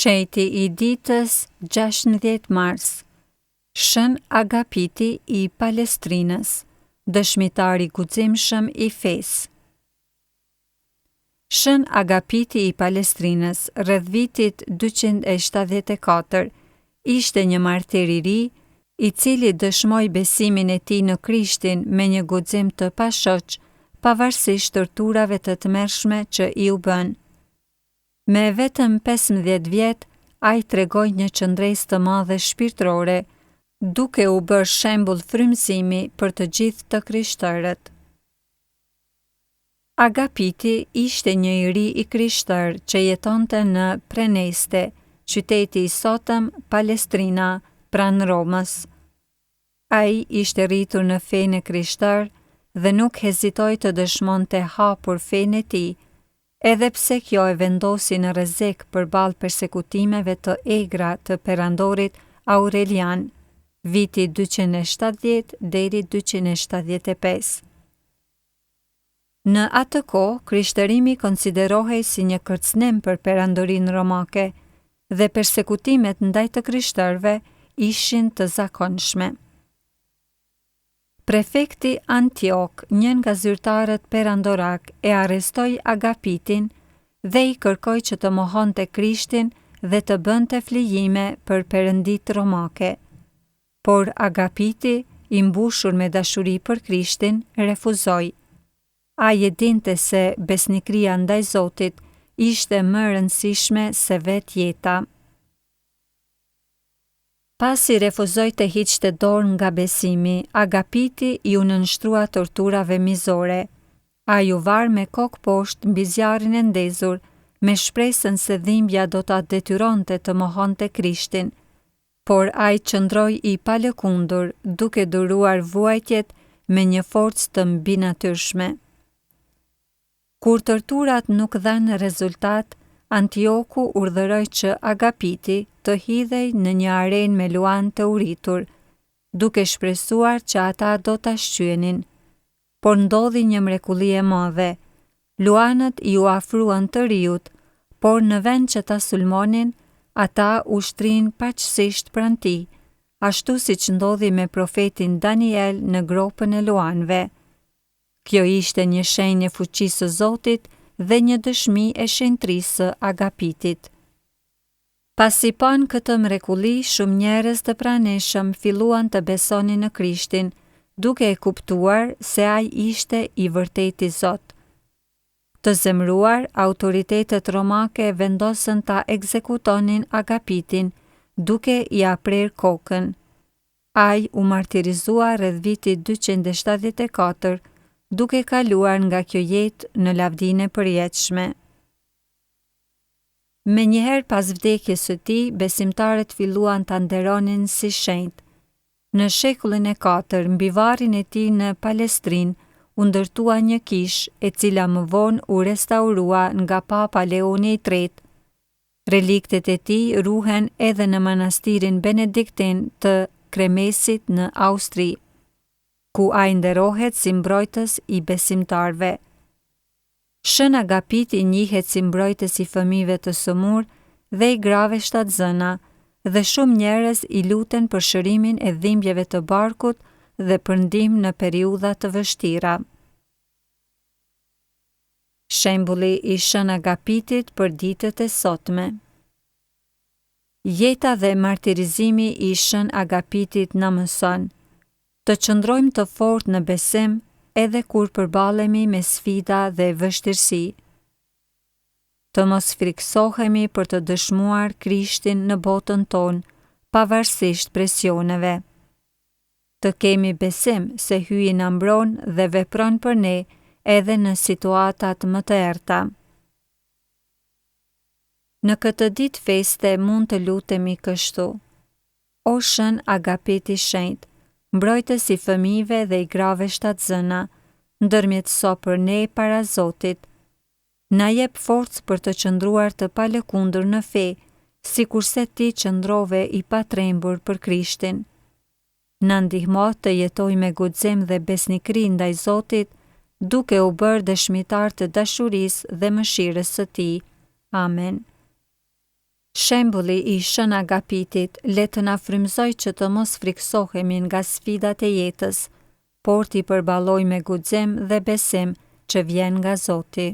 Sheti i ditës 16 mars. Shën Agapiti i Palestrinës, dëshmitari guximshëm i fesë. Shën Agapiti i Palestrinës, rreth vitit 274, ishte një martir i ri, i cili dëshmoi besimin e tij në Krishtin me një guxim të pashoq, pavarësisht torturave të tmerrshme që i u bën. Me vetëm 15 vjet, ai tregoi një qëndresë të madhe shpirtërore, duke u bërë shembull frymëzimi për të gjithë të krishterët. Agapiti ishte një i ri i krishterë që jetonte në Preneste, qyteti i sotëm Palestrina, pranë Romës. Ai ishte rritur në fenë krishterë dhe nuk hezitoi të dëshmonte hapur fenë e tij, edhe pse kjo e vendosi në rrezik përballë persekutimeve të egra të perandorit Aurelian, viti 270 deri 275. Në atë kohë, krishterimi konsiderohej si një kërcënim për perandorinë romake dhe persekutimet ndaj të krishterëve ishin të zakonshme. Prefekti Antiok, një nga zyrtarët perandorak, e arrestoi Agapitin dhe i kërkoi që të mohonte Krishtin dhe të bënte flijime për perënditë romake. Por Agapiti, i mbushur me dashuri për Krishtin, refuzoi. Ai e dinte se besnikëria ndaj Zotit ishte më e rëndësishme se vetë jeta. Pasi refuzoi të hiqte dorë nga besimi, Agapiti i u nënshtrua torturave mizore. Ai u var me kokë poshtë mbi zjarrin e ndezur, me shpresën se dhimbja do ta detyronte të mohonte Krishtin, por ai qëndroi i palëkundur, duke duruar vuajtjet me një forcë të mbinatyrshme. Kur torturat nuk dhanë rezultat, Antioku urdhëroi që Agapiti të hidhej në një arenë me luan të uritur, duke shpresuar që ata do ta shqyenin. Por ndodhi një mrekulli e madhe. Luanët i u afruan të riut, por në vend që ta sulmonin, ata u shtrin paqësisht pranë tij, ashtu siç ndodhi me profetin Daniel në gropën e luanëve. Kjo ishte një shenjë e fuqisë së Zotit dhe një dëshmi e shenjtërisë së Agapitit. Pasi pan këtë mrekulli, shumë njerëz të pranishëm filluan të besonin në Krishtin, duke e kuptuar se ai ishte i vërteti Zot. Të zemruar, autoritetet romake vendosën ta ekzekutonin Agapitin, duke i aprer kokën. Ai u martirizua rreth vitit 274, duke kaluar nga kjo jetë në lavdinë e përjetshme. Menjëherë pas vdekjes së tij, besimtarët filluan ta nderonin si shenjtë. Në shekullin e 4, mbi varrin e tij në Palestrinë, u ndërtua një kishë e cila më vonë u restaurua nga Papa Leoni III. Reliktet e tij ruhen edhe në manastirin benediktin të Kremesit në Austri, ku ai nderohet si mbrojtës i besimtarve. Shën Agapiti njihet si mbrojtës i fëmijëve të sëmurë dhe i grave shtatzëna, dhe shumë njerëz i luten për shërimin e dhimbjeve të barkut dhe për ndihmë në periudha të vështira. Shembulli i Shën Agapitit për ditët e sotme. Jeta dhe martirizimi i Shën Agapitit na mëson të qëndrojmë të fortë në besim edhe kur përballemi me sfida dhe vështirësi. Të mos friksohemi për të dëshmuar Krishtin në botën tonë, pavarësisht presioneve. Të kemi besim se Hyi na mbron dhe vepron për ne edhe në situatat më të errta. Në këtë ditë feste mund të lutemi kështu: O Shën Agapiti shenjtë, mbrojtës i fëmijëve dhe i grave shtatzëna, ndërmjetëso për ne para Zotit. Na jep forcë për të qëndruar të palëkundur në fe, sikurse ti qëndrove i patrembur për Krishtin. Na ndihmo të jetojmë me guxim dhe besnikëri ndaj Zotit, duke u bërë dëshmitar të dashurisë dhe mëshirës së tij. Amen. Shembulli i Shën Agapitit le të na frymëzoj që të mos friksohemi nga sfidat e jetës, por t'i përballoj me guxim dhe besim që vjen nga Zoti.